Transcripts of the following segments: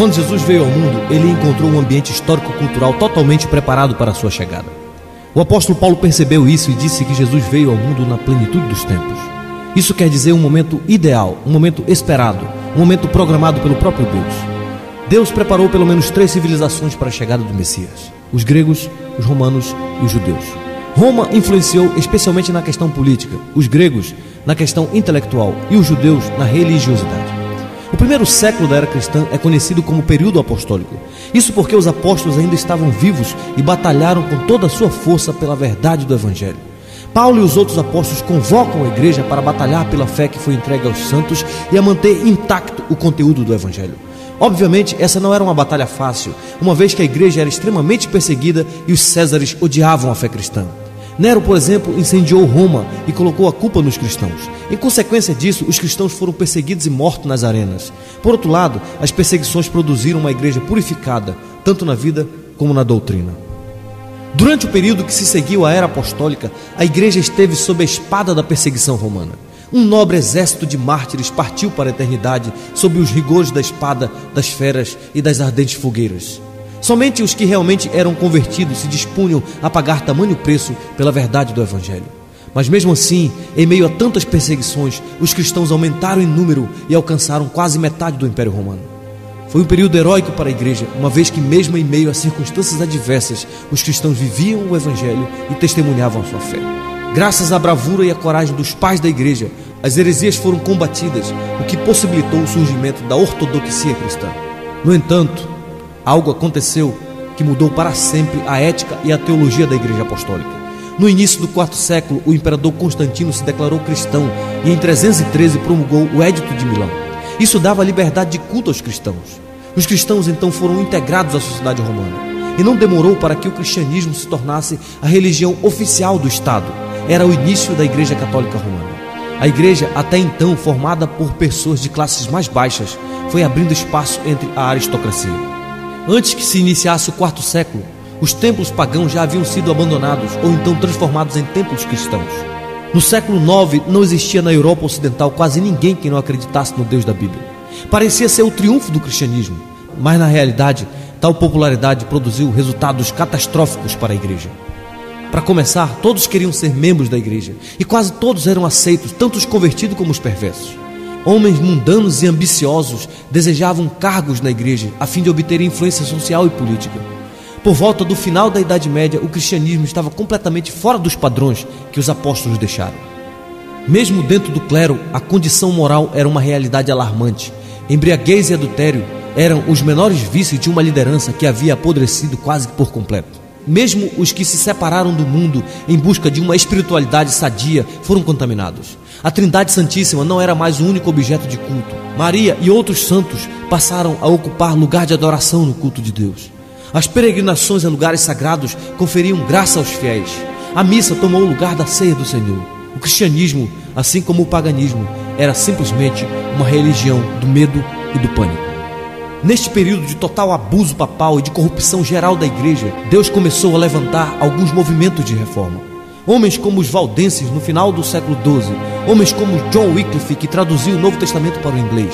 Quando Jesus veio ao mundo, ele encontrou um ambiente histórico-cultural totalmente preparado para a sua chegada. O apóstolo Paulo percebeu isso e disse que Jesus veio ao mundo na plenitude dos tempos. Isso quer dizer um momento ideal, um momento esperado, um momento programado pelo próprio Deus. Deus preparou pelo menos 3 civilizações para a chegada do Messias: os gregos, os romanos e os judeus. Roma influenciou especialmente na questão política, os gregos na questão intelectual e os judeus na religiosidade. O primeiro século da era cristã é conhecido como período apostólico. Isso porque os apóstolos ainda estavam vivos e batalharam com toda a sua força pela verdade do Evangelho. Paulo e os outros apóstolos convocam a igreja para batalhar pela fé que foi entregue aos santos e a manter intacto o conteúdo do Evangelho. Obviamente, essa não era uma batalha fácil, uma vez que a igreja era extremamente perseguida e os césares odiavam a fé cristã. Nero, por exemplo, incendiou Roma e colocou a culpa nos cristãos. Em consequência disso, os cristãos foram perseguidos e mortos nas arenas. Por outro lado, as perseguições produziram uma igreja purificada, tanto na vida como na doutrina. Durante o período que se seguiu à era apostólica, a igreja esteve sob a espada da perseguição romana. Um nobre exército de mártires partiu para a eternidade sob os rigores da espada, das feras e das ardentes fogueiras. Somente os que realmente eram convertidos se dispunham a pagar tamanho preço pela verdade do Evangelho. Mas mesmo assim, em meio a tantas perseguições, os cristãos aumentaram em número e alcançaram quase metade do Império Romano. Foi um período heróico para a igreja, uma vez que mesmo em meio a circunstâncias adversas, os cristãos viviam o Evangelho e testemunhavam a sua fé. Graças à bravura e à coragem dos pais da igreja, as heresias foram combatidas, o que possibilitou o surgimento da ortodoxia cristã. No entanto, algo aconteceu que mudou para sempre a ética e a teologia da igreja apostólica. No início do IV século, o imperador Constantino se declarou cristão e em 313 promulgou o Édito de Milão. Isso dava liberdade de culto aos cristãos. Os cristãos então foram integrados à sociedade romana. E não demorou para que o cristianismo se tornasse a religião oficial do Estado. Era o início da Igreja Católica Romana. A igreja, até então formada por pessoas de classes mais baixas, foi abrindo espaço entre a aristocracia. Antes que se iniciasse o IV século, os templos pagãos já haviam sido abandonados ou então transformados em templos cristãos. No século IX, não existia na Europa Ocidental quase ninguém que não acreditasse no Deus da Bíblia. Parecia ser o triunfo do cristianismo, mas na realidade, tal popularidade produziu resultados catastróficos para a igreja. Para começar, todos queriam ser membros da igreja e quase todos eram aceitos, tanto os convertidos como os perversos. Homens mundanos e ambiciosos desejavam cargos na igreja a fim de obter influência social e política. Por volta do final da Idade Média, o cristianismo estava completamente fora dos padrões que os apóstolos deixaram. Mesmo dentro do clero, a condição moral era uma realidade alarmante. Embriaguez e adultério eram os menores vícios de uma liderança que havia apodrecido quase por completo. Mesmo os que se separaram do mundo em busca de uma espiritualidade sadia foram contaminados. A Trindade Santíssima não era mais o único objeto de culto. Maria e outros santos passaram a ocupar lugar de adoração no culto de Deus. As peregrinações a lugares sagrados conferiam graça aos fiéis. A missa tomou o lugar da ceia do Senhor. O cristianismo, assim como o paganismo, era simplesmente uma religião do medo e do pânico. Neste período de total abuso papal e de corrupção geral da igreja, Deus começou a levantar alguns movimentos de reforma. Homens como os valdenses no final do século XII, homens como John Wycliffe, que traduziu o Novo Testamento para o inglês,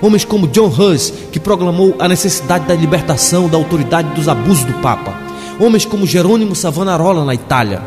homens como John Hus, que proclamou a necessidade da libertação da autoridade dos abusos do Papa, homens como Jerônimo Savonarola na Itália.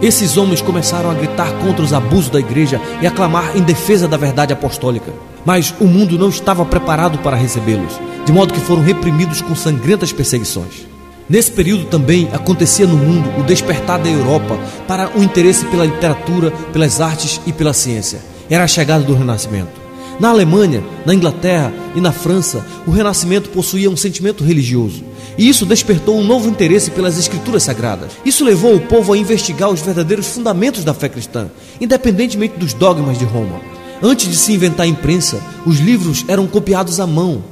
Esses homens começaram a gritar contra os abusos da igreja e a clamar em defesa da verdade apostólica. Mas o mundo não estava preparado para recebê-los, de modo que foram reprimidos com sangrentas perseguições. Nesse período também acontecia no mundo o despertar da Europa para o interesse pela literatura, pelas artes e pela ciência. Era a chegada do Renascimento. Na Alemanha, na Inglaterra e na França, o Renascimento possuía um sentimento religioso. E isso despertou um novo interesse pelas escrituras sagradas. Isso levou o povo a investigar os verdadeiros fundamentos da fé cristã, independentemente dos dogmas de Roma. Antes de se inventar a imprensa, os livros eram copiados à mão.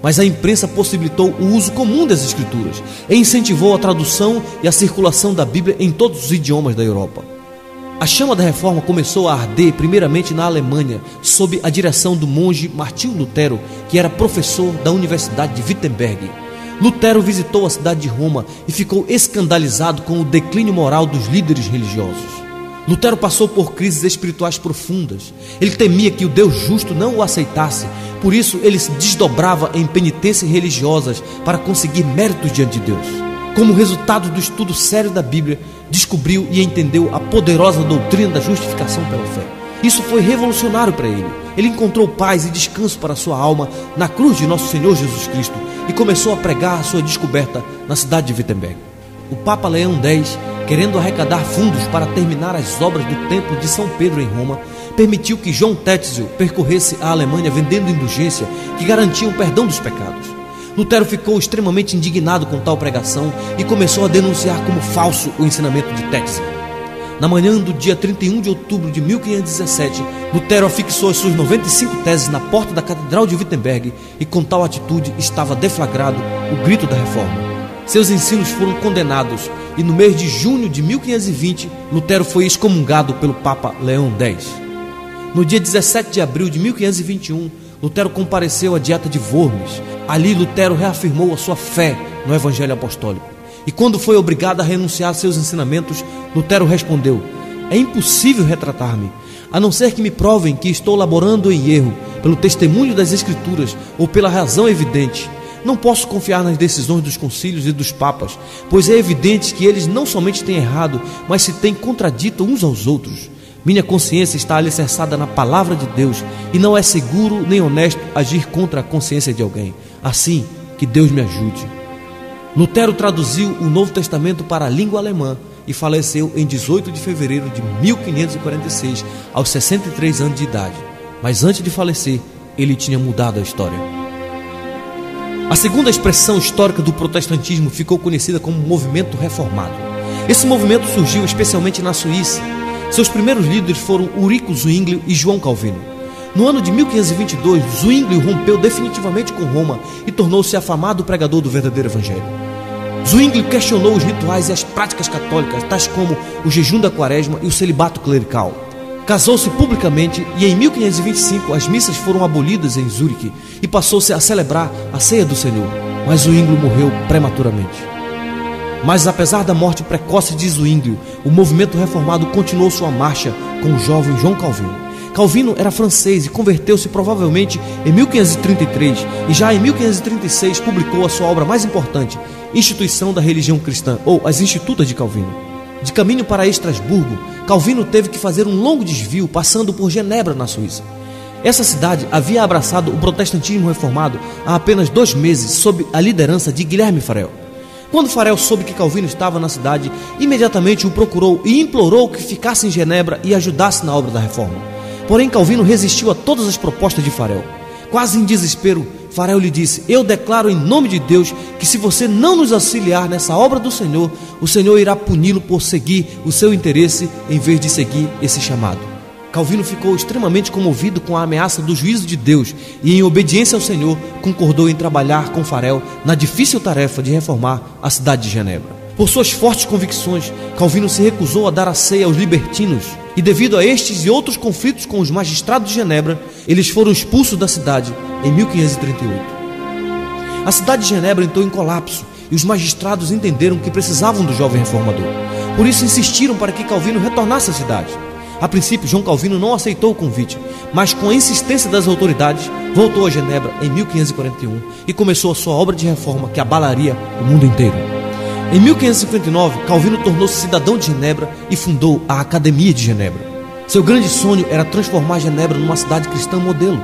Mas a imprensa possibilitou o uso comum das escrituras e incentivou a tradução e a circulação da Bíblia em todos os idiomas da Europa. A chama da reforma começou a arder primeiramente na Alemanha, sob a direção do monge Martinho Lutero, que era professor da Universidade de Wittenberg. Lutero visitou a cidade de Roma e ficou escandalizado com o declínio moral dos líderes religiosos. Lutero passou por crises espirituais profundas. Ele temia que o Deus justo não o aceitasse. Por isso, ele se desdobrava em penitências religiosas para conseguir méritos diante de Deus. Como resultado do estudo sério da Bíblia, descobriu e entendeu a poderosa doutrina da justificação pela fé. Isso foi revolucionário para ele. Ele encontrou paz e descanso para sua alma na cruz de nosso Senhor Jesus Cristo e começou a pregar a sua descoberta na cidade de Wittenberg. O Papa Leão X, querendo arrecadar fundos para terminar as obras do Templo de São Pedro em Roma, permitiu que João Tetzel percorresse a Alemanha vendendo indulgência que garantiam perdão dos pecados. Lutero ficou extremamente indignado com tal pregação e começou a denunciar como falso o ensinamento de Tetzel. Na manhã do dia 31 de outubro de 1517, Lutero afixou as suas 95 teses na porta da Catedral de Wittenberg e com tal atitude estava deflagrado o grito da Reforma. Seus ensinos foram condenados e no mês de junho de 1520, Lutero foi excomungado pelo Papa Leão X. No dia 17 de abril de 1521, Lutero compareceu à Dieta de Worms. Ali Lutero reafirmou a sua fé no Evangelho Apostólico. E quando foi obrigado a renunciar a seus ensinamentos, Lutero respondeu: é impossível retratar-me, a não ser que me provem que estou laborando em erro, pelo testemunho das Escrituras ou pela razão evidente. Não posso confiar nas decisões dos concílios e dos papas, pois é evidente que eles não somente têm errado, mas se têm contradito uns aos outros. Minha consciência está alicerçada na palavra de Deus e não é seguro nem honesto agir contra a consciência de alguém. Assim, que Deus me ajude. Lutero traduziu o Novo Testamento para a língua alemã e faleceu em 18 de fevereiro de 1546, aos 63 anos de idade. Mas antes de falecer, ele tinha mudado a história. A segunda expressão histórica do protestantismo ficou conhecida como movimento reformado. Esse movimento surgiu especialmente na Suíça. Seus primeiros líderes foram Ulrico Zwinglio e João Calvino. No ano de 1522, Zwinglio rompeu definitivamente com Roma e tornou-se afamado pregador do verdadeiro evangelho. Zwinglio questionou os rituais e as práticas católicas, tais como o jejum da quaresma e o celibato clerical. Casou-se publicamente e em 1525 as missas foram abolidas em Zurique e passou-se a celebrar a ceia do Senhor, mas Zwinglio morreu prematuramente. Mas apesar da morte precoce de Zwinglio, o movimento reformado continuou sua marcha com o jovem João Calvino. Calvino era francês e converteu-se provavelmente em 1533 e já em 1536 publicou a sua obra mais importante, Instituição da Religião Cristã, ou As Institutas de Calvino. De caminho para Estrasburgo, Calvino teve que fazer um longo desvio passando por Genebra, na Suíça. Essa cidade havia abraçado o protestantismo reformado há apenas 2 meses sob a liderança de Guilherme Farel. Quando Farel soube que Calvino estava na cidade, imediatamente o procurou e implorou que ficasse em Genebra e ajudasse na obra da reforma. Porém, Calvino resistiu a todas as propostas de Farel. Quase em desespero, Farel lhe disse: eu declaro em nome de Deus que se você não nos auxiliar nessa obra do Senhor, o Senhor irá puni-lo por seguir o seu interesse em vez de seguir esse chamado. Calvino ficou extremamente comovido com a ameaça do juízo de Deus e, em obediência ao Senhor, concordou em trabalhar com Farel na difícil tarefa de reformar a cidade de Genebra. Por suas fortes convicções, Calvino se recusou a dar a ceia aos libertinos e, devido a estes e outros conflitos com os magistrados de Genebra, eles foram expulsos da cidade em 1538. A cidade de Genebra entrou em colapso e os magistrados entenderam que precisavam do jovem reformador. Por isso insistiram para que Calvino retornasse à cidade. A princípio, João Calvino não aceitou o convite, mas com a insistência das autoridades, voltou a Genebra em 1541 e começou a sua obra de reforma que abalaria o mundo inteiro. Em 1559, Calvino tornou-se cidadão de Genebra e fundou a Academia de Genebra. Seu grande sonho era transformar Genebra numa cidade cristã modelo.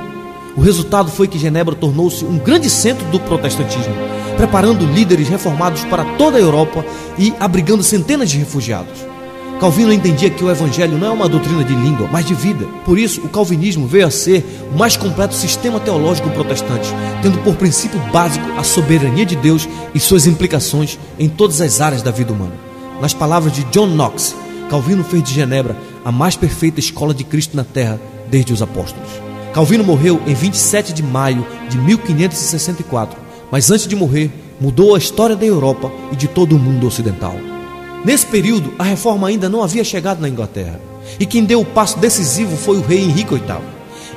O resultado foi que Genebra tornou-se um grande centro do protestantismo, preparando líderes reformados para toda a Europa e abrigando centenas de refugiados. Calvino entendia que o evangelho não é uma doutrina de língua, mas de vida. Por isso, o calvinismo veio a ser o mais completo sistema teológico protestante, tendo por princípio básico a soberania de Deus e suas implicações em todas as áreas da vida humana. Nas palavras de John Knox, Calvino fez de Genebra a mais perfeita escola de Cristo na terra desde os apóstolos. Calvino morreu em 27 de maio de 1564, mas antes de morrer, mudou a história da Europa e de todo o mundo ocidental. Nesse período, a reforma ainda não havia chegado na Inglaterra, e quem deu o passo decisivo foi o rei Henrique VIII.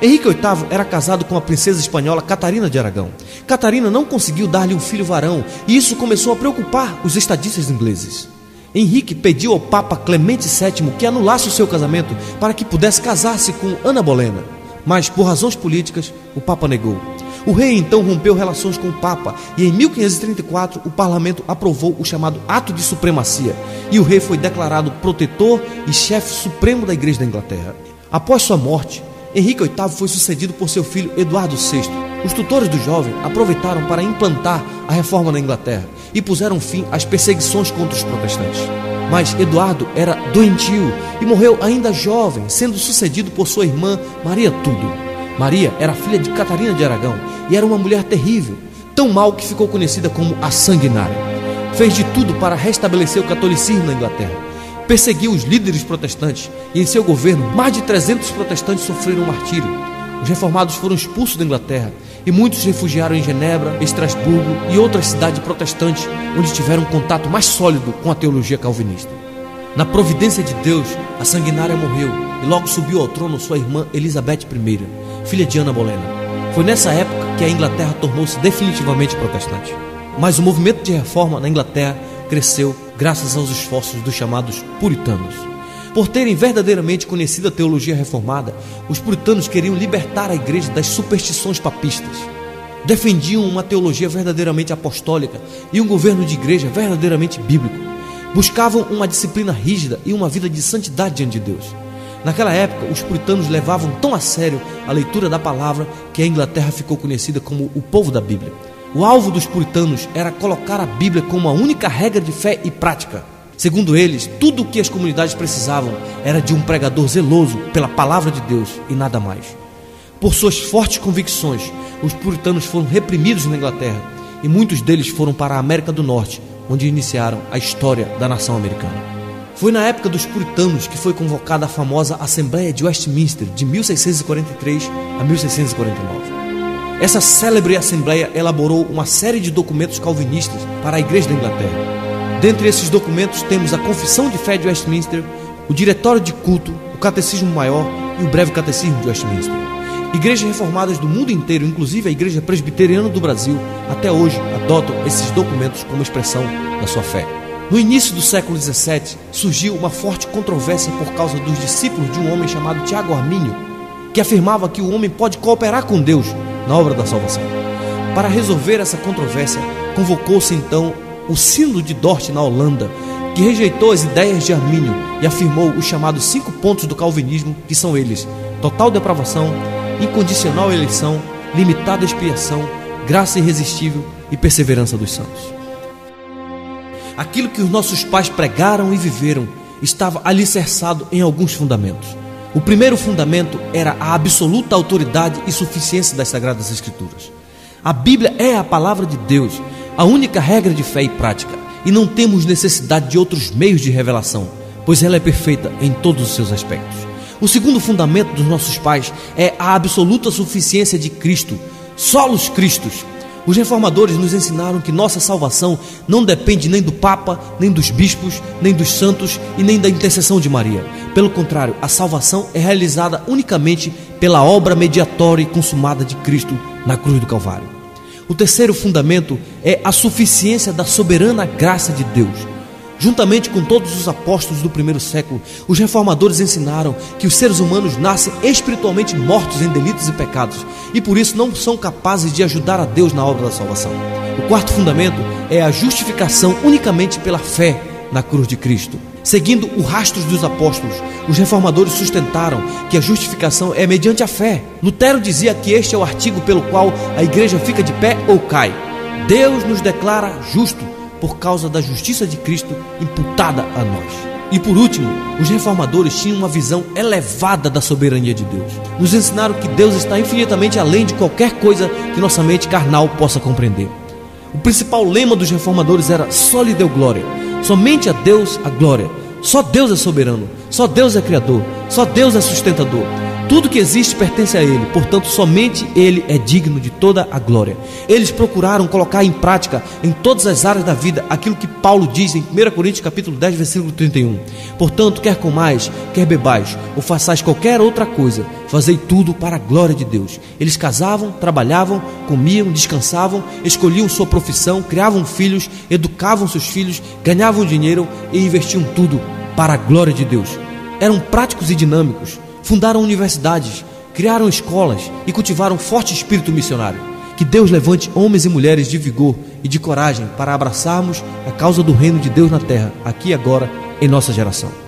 Henrique VIII era casado com a princesa espanhola Catarina de Aragão. Catarina não conseguiu dar-lhe um filho varão, e isso começou a preocupar os estadistas ingleses. Henrique pediu ao Papa Clemente VII que anulasse o seu casamento para que pudesse casar-se com Ana Bolena, mas por razões políticas o Papa negou. O rei então rompeu relações com o Papa e em 1534 o parlamento aprovou o chamado Ato de Supremacia e o rei foi declarado protetor e chefe supremo da Igreja da Inglaterra. Após sua morte, Henrique VIII foi sucedido por seu filho Eduardo VI. Os tutores do jovem aproveitaram para implantar a reforma na Inglaterra e puseram fim às perseguições contra os protestantes. Mas Eduardo era doentio e morreu ainda jovem, sendo sucedido por sua irmã Maria Tudo. Maria era filha de Catarina de Aragão e era uma mulher terrível, tão mal que ficou conhecida como a Sanguinária. Fez de tudo para restabelecer o catolicismo na Inglaterra. Perseguiu os líderes protestantes e em seu governo mais de 300 protestantes sofreram martírio. Os reformados foram expulsos da Inglaterra e muitos se refugiaram em Genebra, Estrasburgo e outras cidades protestantes, onde tiveram um contato mais sólido com a teologia calvinista. Na providência de Deus, a Sanguinária morreu e logo subiu ao trono sua irmã Elizabeth I, filha de Ana Bolena. Foi nessa época que a Inglaterra tornou-se definitivamente protestante. Mas o movimento de reforma na Inglaterra cresceu graças aos esforços dos chamados puritanos. Por terem verdadeiramente conhecido a teologia reformada, os puritanos queriam libertar a igreja das superstições papistas. Defendiam uma teologia verdadeiramente apostólica e um governo de igreja verdadeiramente bíblico. Buscavam uma disciplina rígida e uma vida de santidade diante de Deus. Naquela época, os puritanos levavam tão a sério a leitura da palavra que a Inglaterra ficou conhecida como o povo da Bíblia. O alvo dos puritanos era colocar a Bíblia como a única regra de fé e prática. Segundo eles, tudo o que as comunidades precisavam era de um pregador zeloso pela palavra de Deus e nada mais. Por suas fortes convicções, os puritanos foram reprimidos na Inglaterra e muitos deles foram para a América do Norte, onde iniciaram a história da nação americana. Foi na época dos puritanos que foi convocada a famosa Assembleia de Westminster de 1643 a 1649. Essa célebre Assembleia elaborou uma série de documentos calvinistas para a Igreja da Inglaterra. Dentre esses documentos temos a Confissão de Fé de Westminster, o Diretório de Culto, o Catecismo Maior e o Breve Catecismo de Westminster. Igrejas reformadas do mundo inteiro, inclusive a Igreja Presbiteriana do Brasil, até hoje adotam esses documentos como expressão da sua fé. No início do século XVII, surgiu uma forte controvérsia por causa dos discípulos de um homem chamado Tiago Armínio, que afirmava que o homem pode cooperar com Deus na obra da salvação. Para resolver essa controvérsia, convocou-se então o Sínodo de Dort na Holanda, que rejeitou as ideias de Armínio e afirmou os chamados 5 pontos do calvinismo, que são eles: total depravação, incondicional eleição, limitada expiação, graça irresistível e perseverança dos santos. Aquilo que os nossos pais pregaram e viveram estava alicerçado em alguns fundamentos. O primeiro fundamento era a absoluta autoridade e suficiência das Sagradas Escrituras. A Bíblia é a palavra de Deus, a única regra de fé e prática, e não temos necessidade de outros meios de revelação, pois ela é perfeita em todos os seus aspectos. O segundo fundamento dos nossos pais é a absoluta suficiência de Cristo, solos Cristos. Os reformadores nos ensinaram que nossa salvação não depende nem do Papa, nem dos bispos, nem dos santos e nem da intercessão de Maria. Pelo contrário, a salvação é realizada unicamente pela obra mediatória e consumada de Cristo na cruz do Calvário. O terceiro fundamento é a suficiência da soberana graça de Deus. Juntamente com todos os apóstolos do primeiro século, os reformadores ensinaram que os seres humanos nascem espiritualmente mortos em delitos e pecados e por isso não são capazes de ajudar a Deus na obra da salvação. O quarto fundamento é a justificação unicamente pela fé na cruz de Cristo. Seguindo o rastro dos apóstolos, os reformadores sustentaram que a justificação é mediante a fé. Lutero dizia que este é o artigo pelo qual a igreja fica de pé ou cai. Deus nos declara justo por causa da justiça de Cristo imputada a nós. E por último, os reformadores tinham uma visão elevada da soberania de Deus. Nos ensinaram que Deus está infinitamente além de qualquer coisa que nossa mente carnal possa compreender. O principal lema dos reformadores era: só lhe deu glória. Somente a Deus a glória. Só Deus é soberano. Só Deus é Criador, só Deus é sustentador. Tudo que existe pertence a Ele, portanto somente Ele é digno de toda a glória. Eles procuraram colocar em prática em todas as áreas da vida aquilo que Paulo diz em 1 Coríntios capítulo 10, versículo 31. Portanto, quer comais, quer bebais, ou façais qualquer outra coisa, fazei tudo para a glória de Deus. Eles casavam, trabalhavam, comiam, descansavam, escolhiam sua profissão, criavam filhos, educavam seus filhos, ganhavam dinheiro e investiam tudo para a glória de Deus. Eram práticos e dinâmicos. Fundaram universidades, criaram escolas e cultivaram um forte espírito missionário. Que Deus levante homens e mulheres de vigor e de coragem para abraçarmos a causa do reino de Deus na terra, aqui e agora, em nossa geração.